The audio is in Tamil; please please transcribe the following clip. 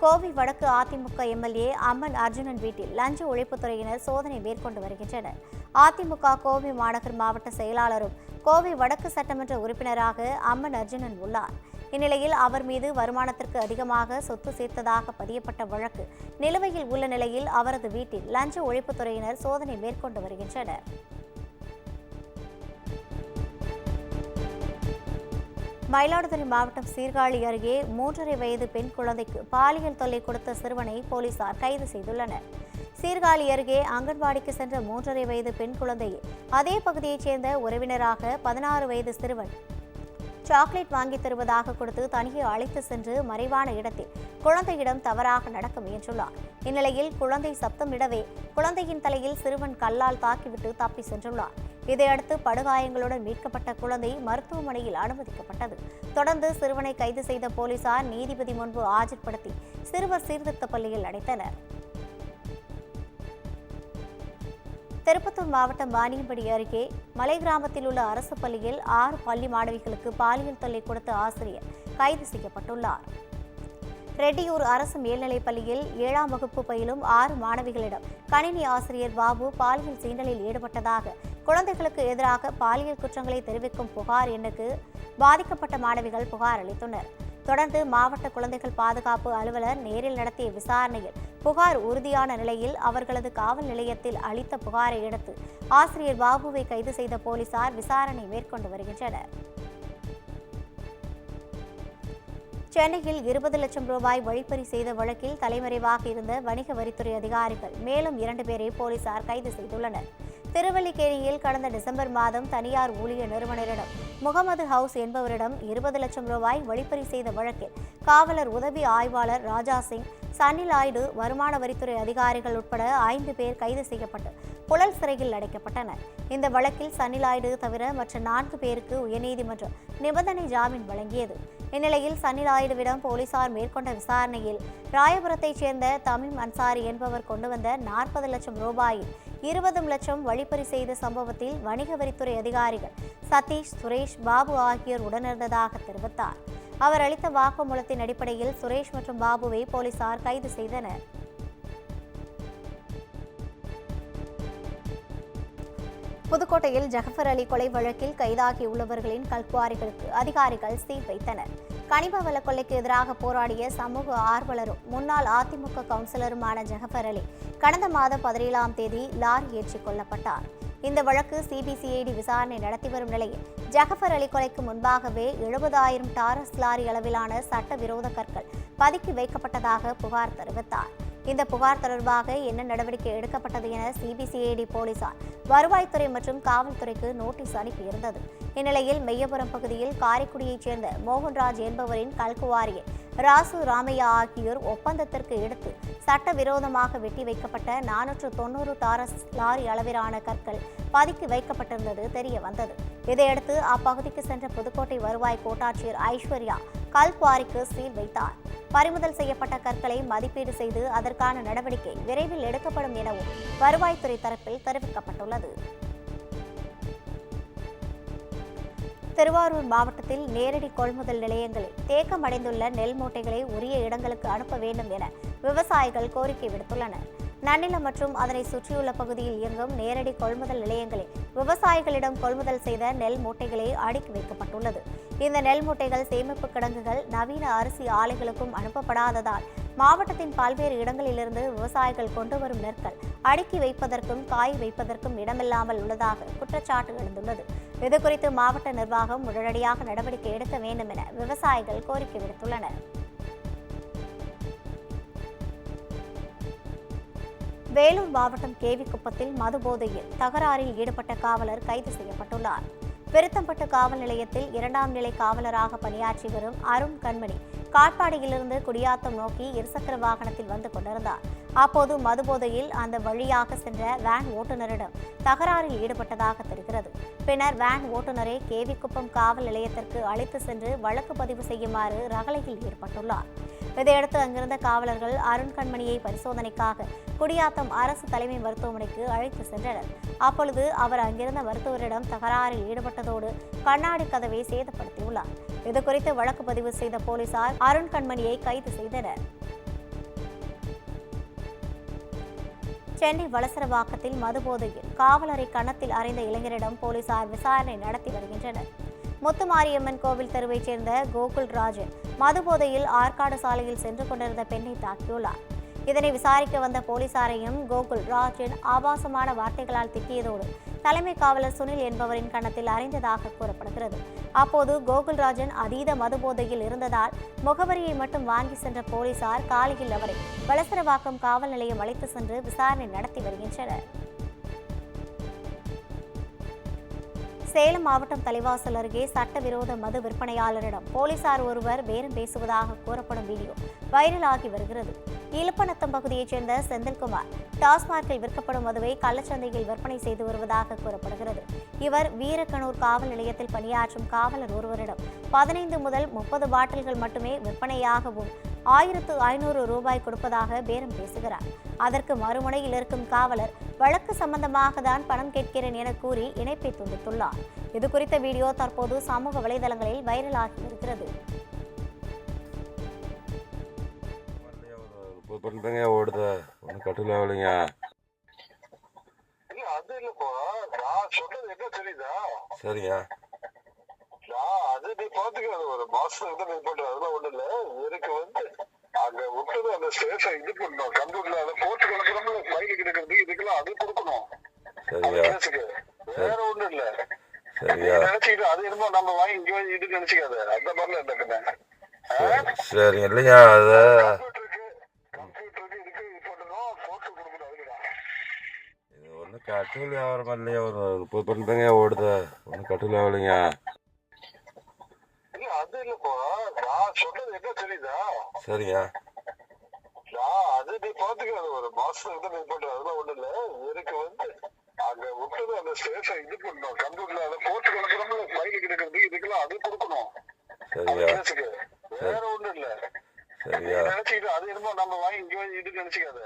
கோவை வடக்கு அதிமுக எம்எல்ஏ அம்மன் அர்ஜுனன் வீட்டில் லஞ்ச ஒழிப்புத்துறையினர் சோதனை மேற்கொண்டு வருகின்றனர். அதிமுக கோவை மாநகர் மாவட்ட செயலாளரும் கோவை வடக்கு சட்டமன்ற உறுப்பினராக அம்மன் அர்ஜுனன் உள்ளார். இந்நிலையில் அவர் மீது வருமானத்திற்கு அதிகமாக சொத்து சேர்த்ததாக பதியப்பட்ட வழக்கு நிலுவையில் உள்ள நிலையில் அவரது வீட்டில் லஞ்ச ஒழிப்புத்துறையினர் சோதனை மேற்கொண்டு வருகின்றனர். மயிலாடுதுறை மாவட்டம் சீர்காழி அருகே 3.5 வயது பெண் குழந்தைக்கு பாலியல் தொல்லை கொடுத்த சிறுவனை போலீசார் கைது செய்துள்ளனர். சீர்காழி அருகே அங்கன்வாடிக்கு சென்ற 3.5 வயது பெண் குழந்தையை அதே பகுதியைச் சேர்ந்த உறவினராக 16 வயது சிறுவன் சாக்லேட் வாங்கி தருவதாக கொடுத்து தனியே அழைத்து சென்று மறைவான இடத்தில் குழந்தையிடம் தவறாக நடக்க முயன்றுள்ளார். இந்நிலையில் குழந்தை சப்தமிடவே குழந்தையின் தலையில் சிறுவன் கல்லால் தாக்கிவிட்டு தப்பி சென்றுள்ளார். இதையடுத்து படுகாயங்களுடன் மீட்கப்பட்ட குழந்தை மருத்துவமனையில் அனுமதிக்கப்பட்டது. தொடர்ந்து சிறுவனை கைது செய்த போலீசார் நீதிபதி முன்பு ஆஜர்படுத்தி சிறுவர் சீர்திருத்த பள்ளியில் அடைத்தனர். திருப்பத்தூர் மாவட்டம் வாணியம்படி அருகே மலை கிராமத்தில் உள்ள அரசு பள்ளியில் 6 பள்ளி மாணவிகளுக்கு பாலியல் தொல்லை கொடுத்த ஆசிரியர் கைது செய்யப்பட்டுள்ளார். ரெட்டியூர் அரசு மேல்நிலைப் பள்ளியில் 7ஆம் வகுப்பு பயிலும் 6 மாணவிகளிடம் கணினி ஆசிரியர் பாபு பாலியல் சீண்டலில் ஈடுபட்டதாக குழந்தைகளுக்கு எதிராக பாலியல் குற்றங்களை தெரிவிக்கும் புகார் எண்ணுக்கு பாதிக்கப்பட்ட மாணவிகள் புகார் அளித்தனர். தொடர்ந்து மாவட்ட குழந்தைகள் பாதுகாப்பு அலுவலர் நேரில் நடத்திய விசாரணையில் புகார் உறுதியான நிலையில் அவர்களது காவல் நிலையத்தில் அளித்த புகாரை அடுத்து ஆசிரியர் பாபுவை கைது செய்த போலீசார் விசாரணை மேற்கொண்டு வருகின்றனர். சென்னையில் 20 லட்சம் ரூபாய் வழிப்பறி செய்த வழக்கில் தலைமறைவாக இருந்த வணிக வரித்துறை அதிகாரிகள் மேலும் 2 பேரை போலீசார் கைது செய்துள்ளனர். திருவல்லிக்கேணியில் கடந்த டிசம்பர் மாதம் தனியார் ஊழியர் நிறுவனரிடம் முகமது ஹவுஸ் என்பவரிடம் 20 லட்சம் ரூபாய் வழிப்பறி செய்த வழக்கில் காவலர் உதவி ஆய்வாளர் ராஜா சிங், சன்னிலாய்டு, வருமான வரித்துறை அதிகாரிகள் உட்பட 5 பேர் கைது செய்யப்பட்டு புழல் சிறையில் அடைக்கப்பட்டனர். இந்த வழக்கில் சன்னிலாய்டு தவிர மற்ற 4 பேருக்கு உயர்நீதிமன்றம் நிபந்தனை ஜாமீன் வழங்கியது. இந்நிலையில் சன்னிலாய்டுவிடம் போலீசார் மேற்கொண்ட விசாரணையில் ராயபுரத்தைச் சேர்ந்த தமீம் அன்சாரி என்பவர் கொண்டு வந்த 40 லட்சம் ரூபாயில் 20 லட்சம் வழிப்பறி செய்த சம்பவத்தில் வணிக வரித்துறை அதிகாரிகள் சதீஷ், சுரேஷ், பாபு ஆகியோர் உடனிருந்ததாக தெரிவித்தார். அவர் அளித்த வாக்குமூலத்தின் அடிப்படையில் சுரேஷ் மற்றும் பாபுவை போலீசார் கைது செய்தனர். புதுக்கோட்டையில் ஜஃபர் அலி கொலை வழக்கில் கைதாகியுள்ளவர்களின் கல்குவாரிகளுக்கு அதிகாரிகள் சீல் வைத்தனர். கனிம வள கொள்ளைக்கு எதிராக போராடிய சமூக ஆர்வலரும் முன்னாள் அதிமுக கவுன்சிலருமான ஜஃபர் அலி கடந்த மாதம் 17ஆம் தேதி லாரி ஏற்றிக் கொல்லப்பட்டார். இந்த வழக்கு சிபிசிஐடி விசாரணை நடத்தி வரும் நிலையில் ஜஃபர் அலி கொலைக்கு முன்பாகவே 70,000 டாரஸ் லாரி அளவிலான சட்டவிரோத கற்கள் பதுக்கி வைக்கப்பட்டதாக புகார் தெரிவித்தார். இந்த புகார் தொடர்பாக என்ன நடவடிக்கை எடுக்கப்பட்டது என சிபிசிஐடி போலீசார் வருவாய்த்துறை மற்றும் காவல்துறைக்கு நோட்டீஸ் அனுப்பியிருந்தது. இந்நிலையில் மெய்யபுரம் பகுதியில் காரைக்குடியைச் சேர்ந்த மோகன்ராஜ் என்பவரின் கல்குவாரியை ராசு, ராமையா ஆகியோர் ஒப்பந்தத்திற்கு எடுத்து சட்டவிரோதமாக வெட்டி வைக்கப்பட்ட 490 டாரஸ் லாரி அளவிலான கற்கள் பதுக்கி வைக்கப்பட்டிருந்தது தெரிய வந்தது. இதையடுத்து அப்பகுதிக்கு சென்ற புதுக்கோட்டை வருவாய் கோட்டாட்சியர் ஐஸ்வர்யா கல்குவாரிக்கு சீல் வைத்தார். பறிமுதல் செய்யப்பட்ட கற்களை மதிப்பீடு செய்து அதற்கான நடவடிக்கை விரைவில் எடுக்கப்படும் எனவும் வருவாய்த்துறை தரப்பில் தெரிவிக்கப்பட்டுள்ளது. திருவாரூர் மாவட்டத்தில் நேரடி கொள்முதல் நிலையங்களில் தேக்கமடைந்துள்ள நெல் மூட்டைகளை உரிய இடங்களுக்கு அனுப்ப வேண்டும் என விவசாயிகள் கோரிக்கை விடுத்துள்ளனர். நன்னிலம் மற்றும் அதனை சுற்றியுள்ள பகுதியில் இயங்கும் நேரடி கொள்முதல் நிலையங்களில் விவசாயிகளிடம் கொள்முதல் செய்த நெல் மூட்டைகளே அடுக்கி வைக்கப்பட்டுள்ளது. இந்த நெல் மூட்டைகள் சேமிப்பு கிடங்குகள், நவீன அரிசி ஆலைகளுக்கும் அனுப்பப்படாததால் மாவட்டத்தின் பல்வேறு இடங்களிலிருந்து விவசாயிகள் கொண்டு வரும் நெற்கள் அடுக்கி வைப்பதற்கும் காய வைப்பதற்கும் இடமில்லாமல் உள்ளதாக குற்றச்சாட்டு எழுந்துள்ளது. இதுகுறித்து மாவட்ட நிர்வாகம் உடனடியாக நடவடிக்கை எடுக்க வேண்டும் என விவசாயிகள் கோரிக்கை விடுத்துள்ளனர். வேலூர் மாவட்டம் கேவிக்குப்பத்தில் மதுபோதையில் தகராறில் ஈடுபட்ட காவலர் கைது செய்யப்பட்டுள்ளார். பெருத்தம்பட்டு காவல் நிலையத்தில் 2ஆம் நிலை காவலராக பணியாற்றி வரும் அருண் கண்மணி காட்பாடியிலிருந்து குடியாத்தம் நோக்கி இருசக்கர வாகனத்தில் வந்து கொண்டிருந்தார். அப்போது மதுபோதையில் அந்த வழியாக சென்ற வேன் ஓட்டுநரிடம் தகராறில் ஈடுபட்டதாக தெரிகிறது. பின்னர் வேன் ஓட்டுநரை கேவிக்குப்பம் காவல் நிலையத்திற்கு அழைத்து சென்று வழக்கு பதிவு செய்யுமாறு ரகளையில் ஈடுபட்டுள்ளார். இதையடுத்து அங்கிருந்த காவலர்கள் அருண் கண்மணியை பரிசோதனைக்காக குடியாத்தம் அரசு தலைமை மருத்துவமனைக்கு அழைத்து சென்றனர். அப்பொழுது அவர் அங்கிருந்த மருத்துவரிடம் தகராறில் ஈடுபட்டதோடு கண்ணாடி கதவை சேதப்படுத்தியுள்ளார். இதுகுறித்து வழக்கு பதிவு செய்த போலீசார் அருண் கண்மணியை கைது செய்தனர். சென்னை வளசரவாக்கத்தில் மதுபோதையில் காவலரை கன்னத்தில் அறைந்த இளைஞரிடம் போலீசார் விசாரணை நடத்தி வருகின்றனர். முத்துமாரியம்மன் கோவில் தெருவைச் சேர்ந்த கோகுல் ராஜன் மதுபோதையில் ஆற்காடு சாலையில் சென்று கொண்டிருந்த பெண்ணை தாக்கியுள்ளார். இதனை விசாரிக்க வந்த போலீசாரையும் கோகுல் ராஜன் ஆபாசமான வார்த்தைகளால் திட்டியதோடு தலைமை காவலர் சுனில் என்பவரின் கன்னத்தில் அறைந்ததாக கூறப்படுகிறது. அப்போது கோகுல்ராஜன் அதீத மதுபோதையில் இருந்ததால் முகவரியை மட்டும் வாங்கி சென்ற போலீசார் காலையில் அவரை வளசரவாக்கம் காவல் நிலையம் அழைத்து சென்று விசாரணை நடத்தி வருகின்றனர். சேலம் மாவட்டம் தலைவாசல் அருகே சட்டவிரோத மது விற்பனையாளரிடம் போலீசார் ஒருவர் பேரம் பேசுவதாக கூறப்படும் வீடியோ வைரலாகி வருகிறது. இலுப்பநத்தம் பகுதியைச் சேர்ந்த செந்தில்குமார் டாஸ்மார்க்கில் விற்கப்படும் மதுவை கள்ளச்சந்தையில் விற்பனை செய்து வருவதாக கூறப்படுகிறது. இவர் வீரக்கனூர் காவல் நிலையத்தில் பணியாற்றும் காவலர் ஒருவரிடம் 15 முதல் 30 பாட்டில்கள் மட்டுமே விற்பனையாகவும் 1500 ரூபாய் கொடுப்பதாக பேரம் பேசுகிறார். அதற்கு மறுமுனையில் இருக்கும் காவலர் வழக்கு சம்பந்தமாக தான் பணம் கேட்கிறேன் என கூறி இணைப்பை துண்டித்துள்ளார். இது குறித்த வீடியோ தற்போது சமூக வலைதளங்களில் வைரலாகி வருகிறது. ஓடுது ஒன்னும் கட்டுல ஆகலைங்க. அது இல்லப்பா, நான் சொன்னது என்ன தெரியுதா? சரிங்க. அது நீ பாத்துக்க, ஒரு மாசத்துக்கு நீ பண்ற அதெல்லாம் ஒண்ணு இல்ல. எனக்கு அங்க விட்டது அந்த ஸ்டேஷன் இது பண்ணணும், கம்ப்யூட்டர்ல அதை போட்டு கிடக்குறோம்ல, ஃபைல் கிடக்குறது இதுக்கெல்லாம் அது கொடுக்கணும். வேற ஒண்ணும் இல்ல. நினைச்சுக்கிட்டு அது என்னமோ நம்ம வாங்கி இங்க இது நினைச்சுக்காத, அந்த மாதிரில இருக்குங்க. சரிங்க. இல்லையா அது கட்டுல ஆகிற இல்லையா, ஒரு 30 பண்றீங்க ஓடுது ஒன்னும் கட்டுல ஆகலைங்க. அது இல்லப்பா, நான் சொன்னது என்ன தெரியுதா? சரிங்க. அது நீ பாத்துக்க, ஒரு மாசத்துக்கு நீ பண்ற அதெல்லாம் ஒண்ணு இல்ல. எனக்கு அங்க விட்டது அந்த ஸ்டேஷன் இது பண்ணணும், கம்ப்யூட்டர்ல அதை போட்டு கிடக்குறோம்ல, ஃபைல் கிடக்குறது இதுக்கெல்லாம் அது கொடுக்கணும். வேற ஒண்ணும் இல்ல. நினைச்சுக்கிட்டு அது என்னமோ நம்ம வாங்கி இங்க இது நினைச்சுக்காத.